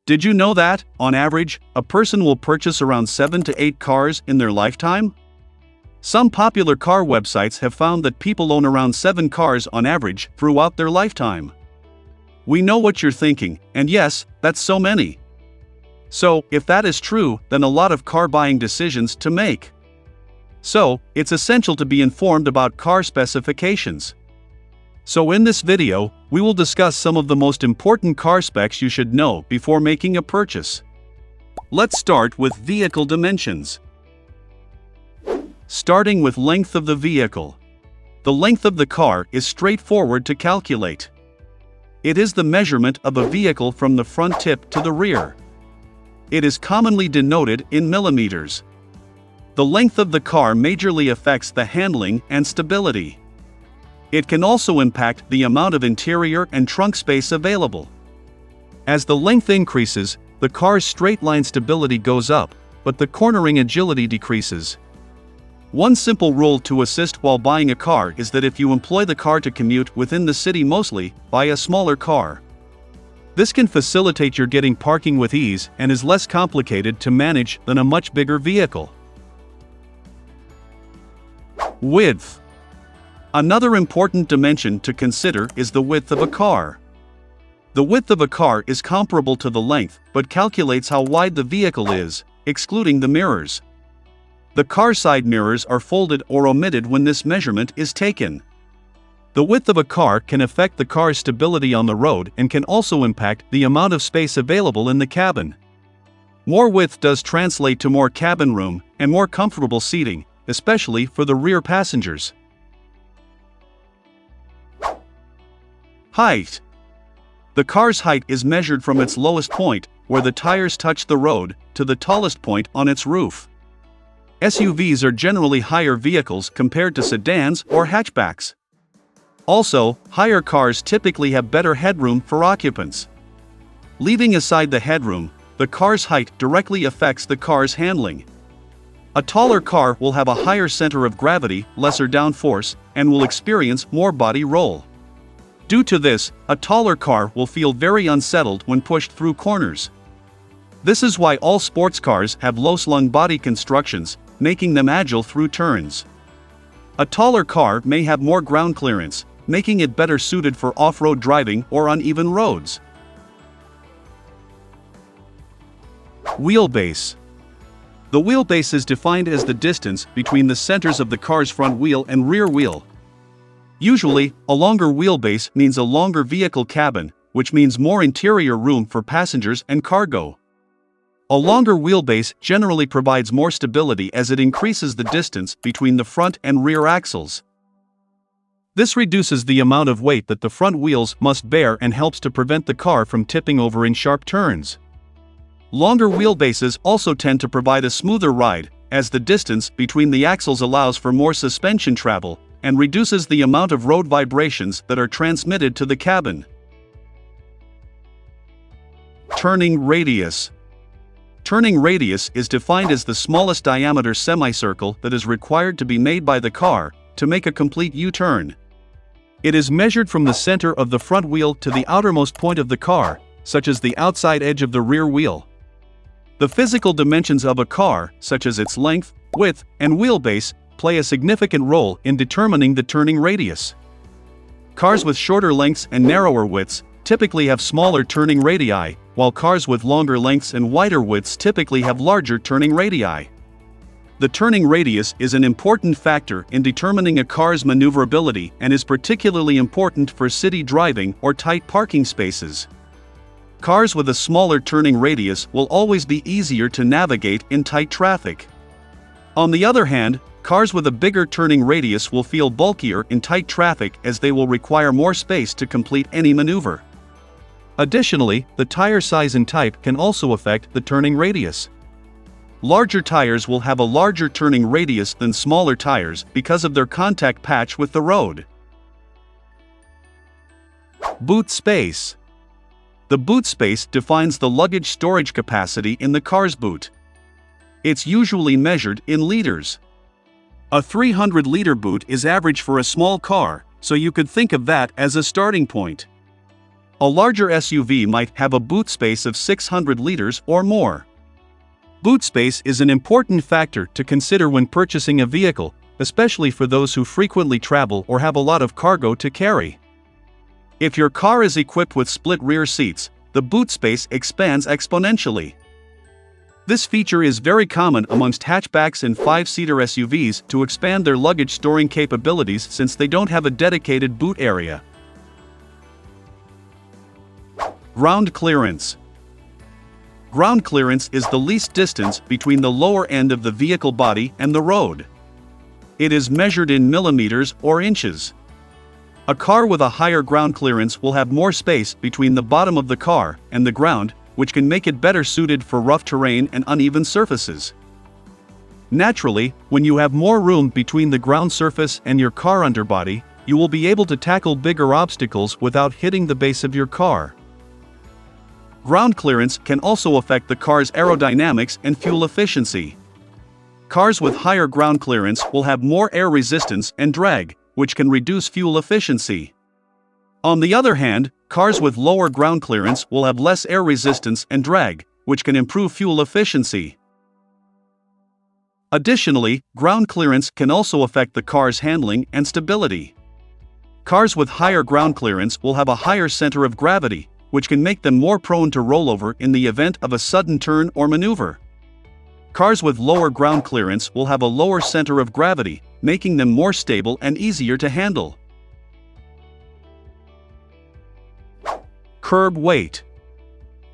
Did you know that, on average, a person will purchase around 7 to 8 cars in their lifetime? Some popular car websites have found that people own around 7 cars on average throughout their lifetime. We know what you're thinking, and yes, that's so many. So, if that is true, then a lot of car buying decisions to make. So, it's essential to be informed about car specifications. So in this video, we will discuss some of the most important car specs you should know before making a purchase. Let's start with vehicle dimensions. Starting with length of the vehicle. The length of the car is straightforward to calculate. It is the measurement of a vehicle from the front tip to the rear. It is commonly denoted in millimeters. The length of the car majorly affects the handling and stability. It can also impact the amount of interior and trunk space available. As the length increases, the car's straight-line stability goes up, but the cornering agility decreases. One simple rule to assist while buying a car is that if you employ the car to commute within the city mostly, buy a smaller car. This can facilitate your getting parking with ease and is less complicated to manage than a much bigger vehicle. Width. Another important dimension to consider is the width of a car. The width of a car is comparable to the length, but calculates how wide the vehicle is, excluding the mirrors. The car side mirrors are folded or omitted when this measurement is taken. The width of a car can affect the car's stability on the road and can also impact the amount of space available in the cabin. More width does translate to more cabin room and more comfortable seating, especially for the rear passengers. Height. The car's height is measured from its lowest point, where the tires touch the road, to the tallest point on its roof. SUVs are generally higher vehicles compared to sedans or hatchbacks. Also, higher cars typically have better headroom for occupants. Leaving aside the headroom, the car's height directly affects the car's handling. A taller car will have a higher center of gravity, lesser downforce, and will experience more body roll. Due to this, a taller car will feel very unsettled when pushed through corners. This is why all sports cars have low-slung body constructions, making them agile through turns. A taller car may have more ground clearance, making it better suited for off-road driving or uneven roads. Wheelbase. The wheelbase is defined as the distance between the centers of the car's front wheel and rear wheel. Usually, a longer wheelbase means a longer vehicle cabin, which means more interior room for passengers and cargo. A longer wheelbase generally provides more stability as it increases the distance between the front and rear axles. This reduces the amount of weight that the front wheels must bear and helps to prevent the car from tipping over in sharp turns. Longer wheelbases also tend to provide a smoother ride, as the distance between the axles allows for more suspension travel, and reduces the amount of road vibrations that are transmitted to the cabin. Turning radius. Turning radius is defined as the smallest diameter semicircle that is required to be made by the car to make a complete U-turn. It is measured from the center of the front wheel to the outermost point of the car, such as the outside edge of the rear wheel. The physical dimensions of a car, such as its length, width, and wheelbase, play a significant role in determining the turning radius. Cars with shorter lengths and narrower widths typically have smaller turning radii, while cars with longer lengths and wider widths typically have larger turning radii. The turning radius is an important factor in determining a car's maneuverability and is particularly important for city driving or tight parking spaces. Cars with a smaller turning radius will always be easier to navigate in tight traffic. On the other hand, cars with a bigger turning radius will feel bulkier in tight traffic as they will require more space to complete any maneuver. Additionally, the tire size and type can also affect the turning radius. Larger tires will have a larger turning radius than smaller tires because of their contact patch with the road. Boot space. The boot space defines the luggage storage capacity in the car's boot. It's usually measured in liters. A 300-liter boot is average for a small car, so you could think of that as a starting point. A A larger SUV might have a boot space of 600 liters or more. Boot space is an important factor to consider when purchasing a vehicle, especially for those who frequently travel or have a lot of cargo to carry. If your car is equipped with split rear seats, the boot space expands exponentially. This feature is very common amongst hatchbacks and 5-seater SUVs to expand their luggage storing capabilities since they don't have a dedicated boot area. Ground clearance. Ground clearance is the least distance between the lower end of the vehicle body and the road. It is measured in millimeters or inches. A car with a higher ground clearance will have more space between the bottom of the car and the ground, which can make it better suited for rough terrain and uneven surfaces. Naturally, when you have more room between the ground surface and your car underbody, you will be able to tackle bigger obstacles without hitting the base of your car. Ground clearance can also affect the car's aerodynamics and fuel efficiency. Cars with higher ground clearance will have more air resistance and drag, which can reduce fuel efficiency. On the other hand, cars with lower ground clearance will have less air resistance and drag, which can improve fuel efficiency. Additionally, ground clearance can also affect the car's handling and stability. Cars with higher ground clearance will have a higher center of gravity, which can make them more prone to rollover in the event of a sudden turn or maneuver. Cars with lower ground clearance will have a lower center of gravity, making them more stable and easier to handle. Curb weight.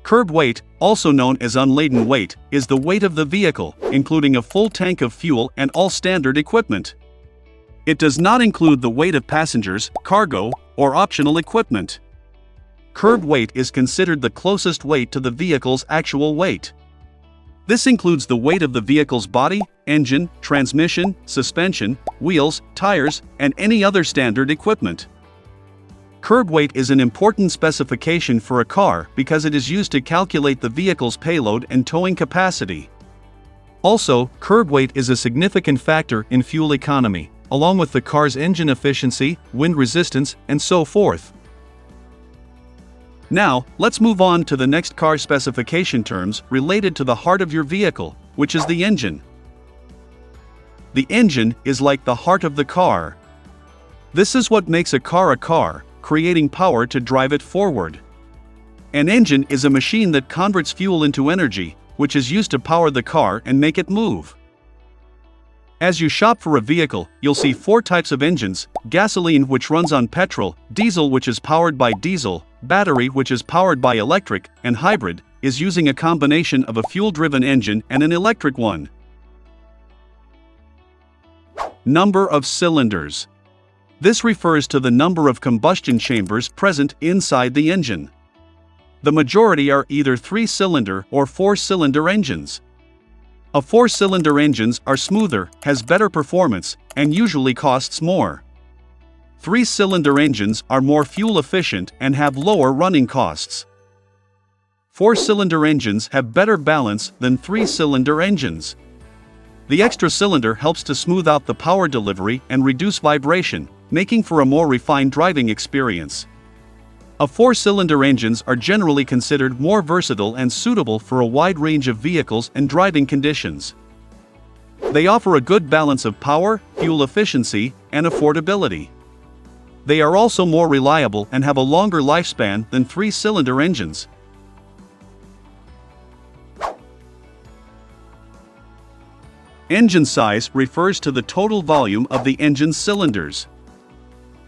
Curb weight, also known as unladen weight, is the weight of the vehicle, including a full tank of fuel and all standard equipment. It does not include the weight of passengers, cargo, or optional equipment. Curb weight is considered the closest weight to the vehicle's actual weight. This includes the weight of the vehicle's body, engine, transmission, suspension, wheels, tires, and any other standard equipment. Curb weight is an important specification for a car because it is used to calculate the vehicle's payload and towing capacity. Also, curb weight is a significant factor in fuel economy, along with the car's engine efficiency, wind resistance, and so forth. Now, let's move on to the next car specification terms related to the heart of your vehicle, which is the engine. The engine is like the heart of the car. This is what makes a car, creating power to drive it forward. An engine is a machine that converts fuel into energy, which is used to power the car and make it move. As you shop for a vehicle, you'll see 4 types of engines: gasoline, which runs on petrol; diesel, which is powered by diesel; battery, which is powered by electric; and hybrid, is using a combination of a fuel-driven engine and an electric one. Number of cylinders. This refers to the number of combustion chambers present inside the engine. The majority are either 3-cylinder or 4-cylinder engines. A 4-cylinder engines are smoother, has better performance, and usually costs more. 3-cylinder engines are more fuel efficient and have lower running costs. 4-cylinder engines have better balance than 3-cylinder engines. The extra cylinder helps to smooth out the power delivery and reduce vibration, making for a more refined driving experience. A 4-cylinder engines are generally considered more versatile and suitable for a wide range of vehicles and driving conditions. They offer a good balance of power, fuel efficiency, and affordability. They are also more reliable and have a longer lifespan than 3-cylinder engines. Engine size refers to the total volume of the engine's cylinders.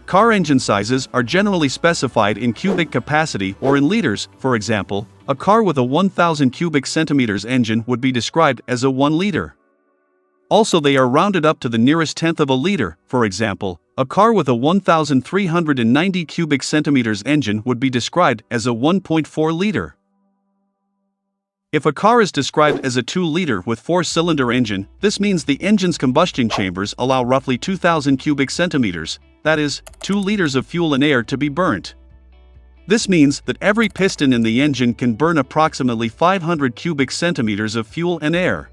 Car engine sizes are generally specified in cubic capacity or in liters. For example, a car with a 1000 cubic centimeters engine would be described as a 1 liter. Also, they are rounded up to the nearest tenth of a liter. For example, a car with a 1390 cubic centimeters engine would be described as a 1.4 liter. If a car is described as a 2-liter with 4-cylinder engine, this means the engine's combustion chambers allow roughly 2000 cubic centimeters, that is, 2 liters of fuel and air to be burnt. This means that every piston in the engine can burn approximately 500 cubic centimeters of fuel and air.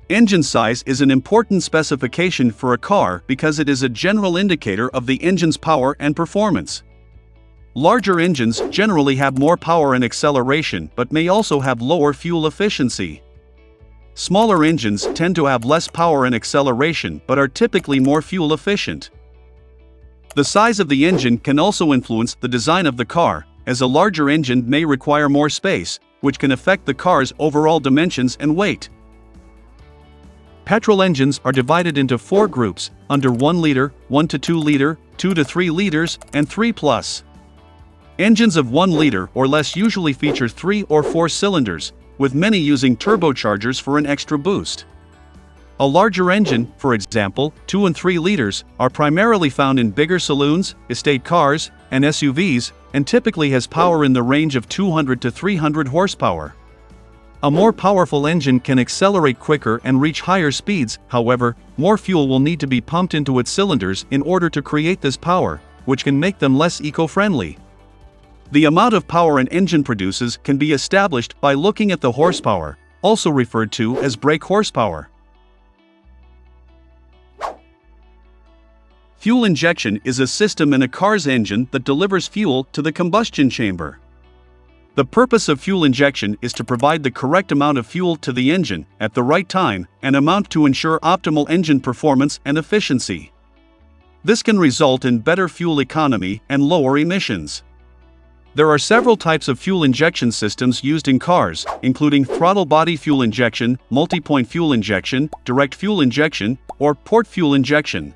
Engine size is an important specification for a car because it is a general indicator of the engine's power and performance. Larger engines generally have more power and acceleration but may also have lower fuel efficiency. Smaller engines tend to have less power and acceleration but are typically more fuel efficient. The size of the engine can also influence the design of the car, as a larger engine may require more space, which can affect the car's overall dimensions and weight. Petrol engines are divided into 4 groups, under 1 liter, 1 to 2 liter, 2 to 3 liters, and 3+. Engines of 1 liter or less usually feature 3 or 4 cylinders, with many using turbochargers for an extra boost. A larger engine, for example, 2 and 3 liters, are primarily found in bigger saloons, estate cars, and SUVs, and typically has power in the range of 200 to 300 horsepower. A more powerful engine can accelerate quicker and reach higher speeds, however, more fuel will need to be pumped into its cylinders in order to create this power, which can make them less eco-friendly. The amount of power an engine produces can be established by looking at the horsepower, also referred to as brake horsepower. Fuel injection is a system in a car's engine that delivers fuel to the combustion chamber. The purpose of fuel injection is to provide the correct amount of fuel to the engine at the right time and amount to ensure optimal engine performance and efficiency. This can result in better fuel economy and lower emissions. There are several types of fuel injection systems used in cars, including throttle body fuel injection, multi-point fuel injection, direct fuel injection, or port fuel injection.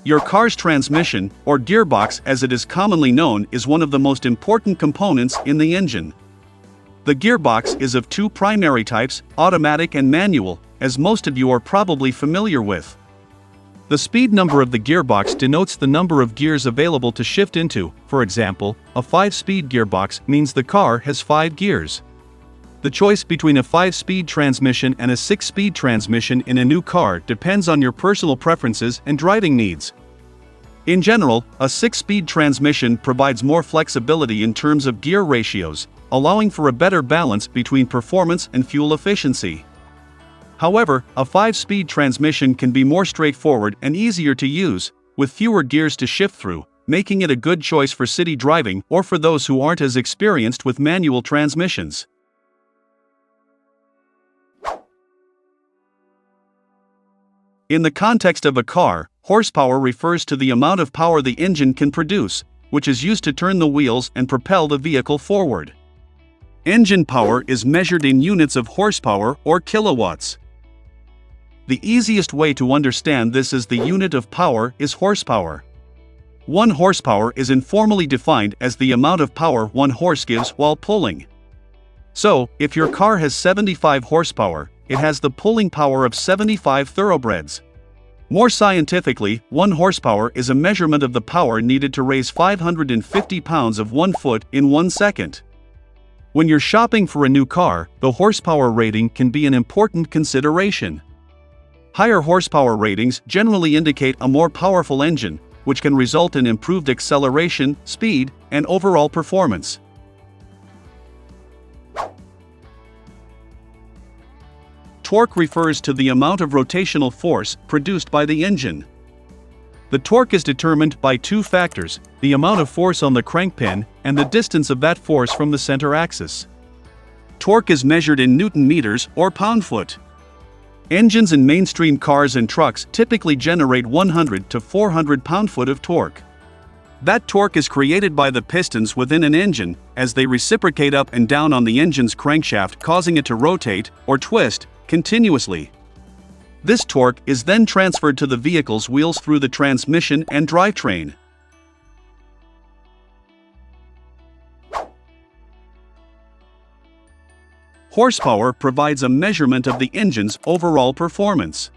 Your car's transmission, or gearbox as it is commonly known, is one of the most important components in the engine. The gearbox is of 2 primary types, automatic and manual, as most of you are probably familiar with. The speed number of the gearbox denotes the number of gears available to shift into. For example, a 5-speed gearbox means the car has 5 gears. The choice between a 5-speed transmission and a 6-speed transmission in a new car depends on your personal preferences and driving needs. In general, a 6-speed transmission provides more flexibility in terms of gear ratios, allowing for a better balance between performance and fuel efficiency. However, a 5-speed transmission can be more straightforward and easier to use, with fewer gears to shift through, making it a good choice for city driving or for those who aren't as experienced with manual transmissions. In the context of a car, horsepower refers to the amount of power the engine can produce, which is used to turn the wheels and propel the vehicle forward. Engine power is measured in units of horsepower or kilowatts. The easiest way to understand this is the unit of power is horsepower. 1 horsepower is informally defined as the amount of power 1 horse gives while pulling. So, if your car has 75 horsepower, it has the pulling power of 75 thoroughbreds. More scientifically, 1 horsepower is a measurement of the power needed to raise 550 pounds of 1 foot in 1 second. When you're shopping for a new car, the horsepower rating can be an important consideration. Higher horsepower ratings generally indicate a more powerful engine, which can result in improved acceleration, speed, and overall performance. Torque refers to the amount of rotational force produced by the engine. The torque is determined by 2 factors, the amount of force on the crankpin and the distance of that force from the center axis. Torque is measured in Newton meters or pound-foot. Engines in mainstream cars and trucks typically generate 100 to 400 pound-foot of torque. That torque is created by the pistons within an engine as they reciprocate up and down on the engine's crankshaft, causing it to rotate or twist continuously. This torque is then transferred to the vehicle's wheels through the transmission and drivetrain. Horsepower provides a measurement of the engine's overall performance.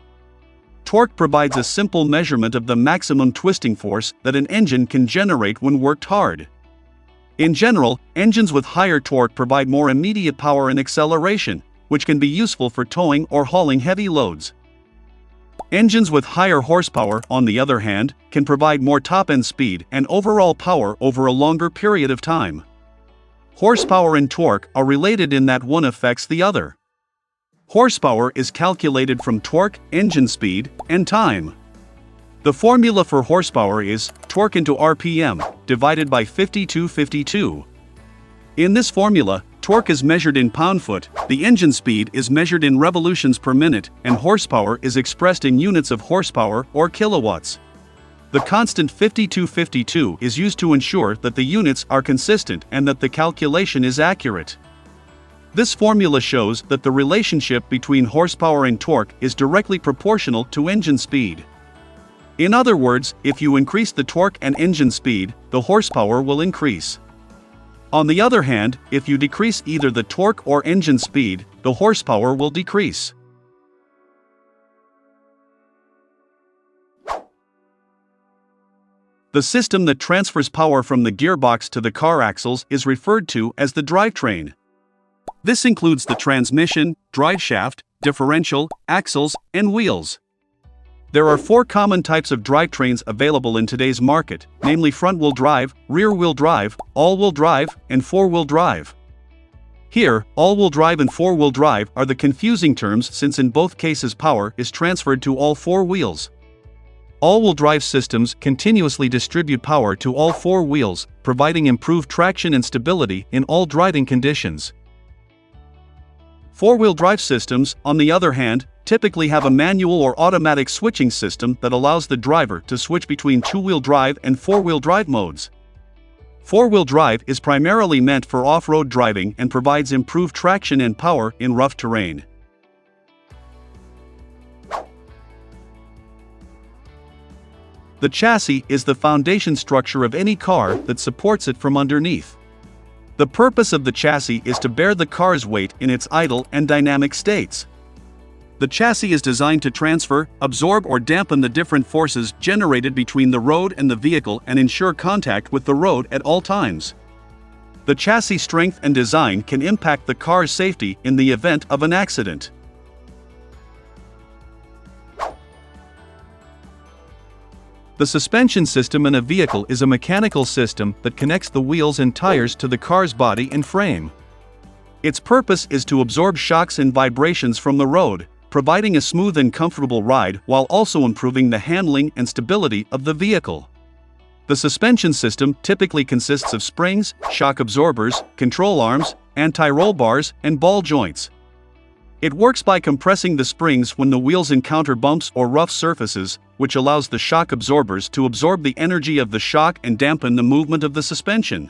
Torque provides a simple measurement of the maximum twisting force that an engine can generate when worked hard. In general, engines with higher torque provide more immediate power and acceleration, which can be useful for towing or hauling heavy loads. Engines with higher horsepower, on the other hand, can provide more top-end speed and overall power over a longer period of time. Horsepower and torque are related in that one affects the other. Horsepower is calculated from torque, engine speed, and time. The formula for horsepower is torque into RPM divided by 5252. In this formula, torque is measured in pound-foot, the engine speed is measured in revolutions per minute, and horsepower is expressed in units of horsepower or kilowatts. The constant 5252 is used to ensure that the units are consistent and that the calculation is accurate. This formula shows that the relationship between horsepower and torque is directly proportional to engine speed. In other words, if you increase the torque and engine speed, the horsepower will increase. On the other hand, if you decrease either the torque or engine speed, the horsepower will decrease. The system that transfers power from the gearbox to the car axles is referred to as the drivetrain. This includes the transmission, driveshaft, differential, axles, and wheels. There are 4 common types of drivetrains available in today's market, namely front-wheel drive, rear-wheel drive, all-wheel drive, and four-wheel drive. Here, all-wheel drive and four-wheel drive are the confusing terms since in both cases power is transferred to all 4 wheels. All-wheel drive systems continuously distribute power to all 4 wheels, providing improved traction and stability in all driving conditions. Four-wheel drive systems, on the other hand, typically have a manual or automatic switching system that allows the driver to switch between two-wheel drive and four-wheel drive modes. Four-wheel drive is primarily meant for off-road driving and provides improved traction and power in rough terrain. The chassis is the foundation structure of any car that supports it from underneath. The purpose of the chassis is to bear the car's weight in its idle and dynamic states. The chassis is designed to transfer, absorb or dampen the different forces generated between the road and the vehicle and ensure contact with the road at all times. The chassis strength and design can impact the car's safety in the event of an accident. The suspension system in a vehicle is a mechanical system that connects the wheels and tires to the car's body and frame. Its purpose is to absorb shocks and vibrations from the road, providing a smooth and comfortable ride while also improving the handling and stability of the vehicle. The suspension system typically consists of springs, shock absorbers, control arms, anti-roll bars, and ball joints. It works by compressing the springs when the wheels encounter bumps or rough surfaces, which allows the shock absorbers to absorb the energy of the shock and dampen the movement of the suspension.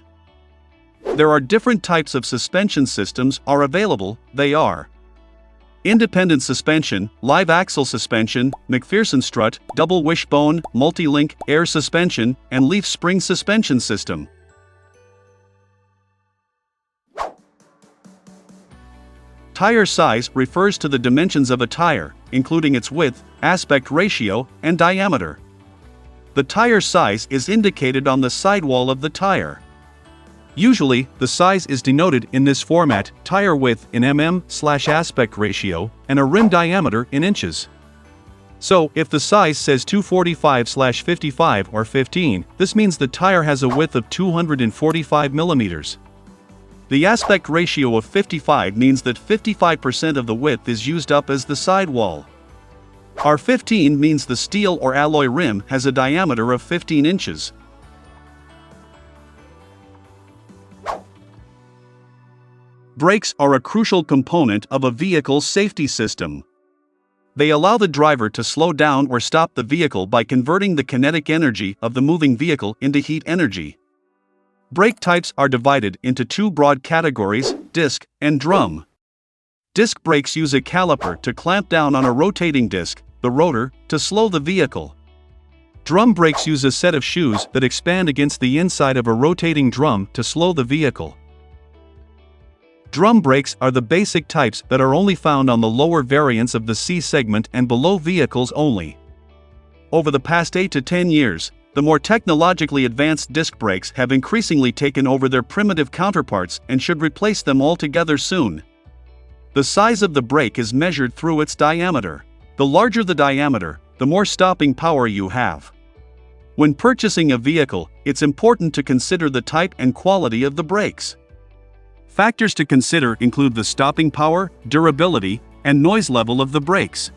There are different types of suspension systems are available. They are independent suspension, live axle suspension, McPherson strut, double wishbone, multi-link, air suspension, and leaf spring suspension system. Tire size refers to the dimensions of a tire, including its width, aspect ratio, and diameter. The tire size is indicated on the sidewall of the tire. Usually, the size is denoted in this format: tire width in mm/aspect ratio, and a rim diameter in inches. So, if the size says 245/55 or 15, this means the tire has a width of 245 millimeters. The aspect ratio of 55 means that 55% of the width is used up as the sidewall. R15 means the steel or alloy rim has a diameter of 15 inches. Brakes are a crucial component of a vehicle's safety system. They allow the driver to slow down or stop the vehicle by converting the kinetic energy of the moving vehicle into heat energy. Brake types are divided into 2 broad categories: disc and drum. Disc brakes use a caliper to clamp down on a rotating disc, the rotor, to slow the vehicle. Drum brakes use a set of shoes that expand against the inside of a rotating drum to slow the vehicle. Drum brakes are the basic types that are only found on the lower variants of the C segment and below vehicles only. Over the past 8 to 10 years, the more technologically advanced disc brakes have increasingly taken over their primitive counterparts and should replace them altogether soon. The size of the brake is measured through its diameter. The larger the diameter, the more stopping power you have. When purchasing a vehicle, it's important to consider the type and quality of the brakes. Factors to consider include the stopping power, durability, and noise level of the brakes.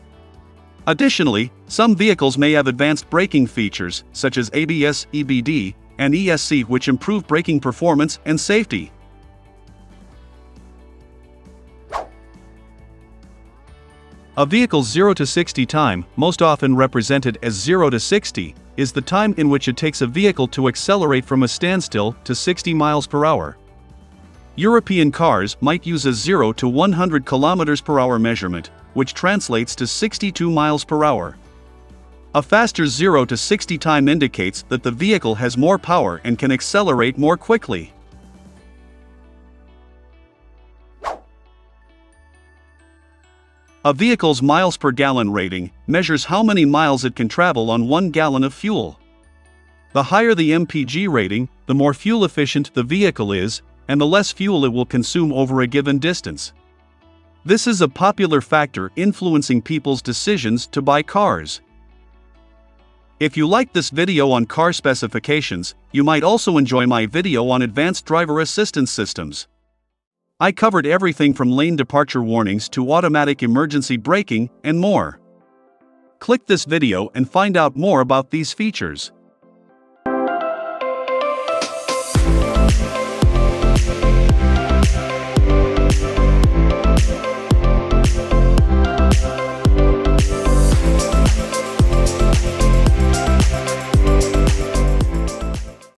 Additionally, some vehicles may have advanced braking features, such as ABS, EBD, and ESC, which improve braking performance and safety. A vehicle's 0 to 60 time, most often represented as 0 to 60, is the time in which it takes a vehicle to accelerate from a standstill to 60 miles per hour. European cars might use a 0 to 100 kilometers per hour measurement, which translates to 62 miles per hour. A faster 0 to 60 time indicates that the vehicle has more power and can accelerate more quickly. A vehicle's miles per gallon rating measures how many miles it can travel on 1 gallon of fuel. The higher the MPG rating, the more fuel efficient the vehicle is, and the less fuel it will consume over a given distance. This is a popular factor influencing people's decisions to buy cars. If you like this video on car specifications, you might also enjoy my video on advanced driver assistance systems. I covered everything from lane departure warnings to automatic emergency braking and more. Click this video and find out more about these features.